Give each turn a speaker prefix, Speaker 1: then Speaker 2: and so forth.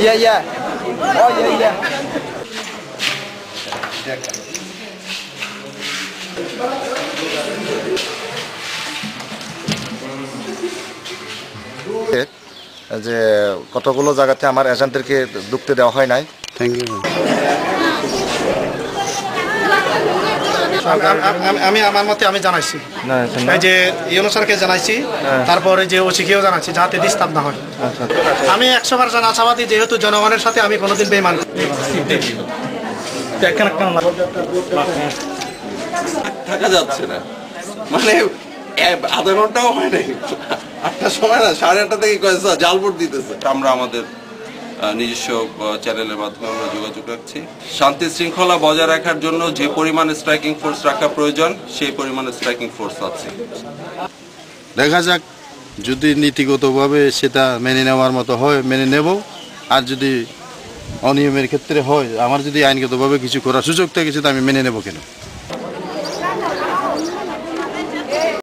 Speaker 1: Iya iya. Oh iya iya. যে কতগুলো জায়গাতে আমার এজেন্টদেরকে ঢুকতে দেওয়া হয় নাই।
Speaker 2: Thank you.
Speaker 3: আমি আমার মতে আমি জানাইছি, এই যে ইউনূস স্যারকে জানাইছি, তারপরে যে ওসিকেও জানাচ্ছি, যাতে ডিস্টার্ব না হয়। আমি 100% আশাবাদী, যেহেতু জনগণের সাথে আমি কোনোদিন বেইমান
Speaker 4: থাকা যাচ্ছে না, মানে আধা ঘন্টাও হয় নাই, 8টার সময় না 8:30 থেকে জালবোর্ড দিতেছে। আমরা আমাদের নিজস্ব চ্যানেলের মাধ্যমে আমরা যোগাযোগ রাখছি। শান্তি শৃঙ্খলা বজায় রাখার জন্য যে পরিমাণ স্ট্রাইকিং ফোর্স রাখা প্রয়োজন সেই পরিমাণ স্ট্রাইকিং ফোর্স আছে।
Speaker 2: দেখা যাক, যদি নীতিগতভাবে সেটা মেনে নেওয়ার মতো হয় মেনে নেব, আর যদি অনিয়মের ক্ষেত্রে হয়, আমার যদি আইনগতভাবে কিছু করার সুযোগ থাকে সেটা আমি মেনে নেব কেন।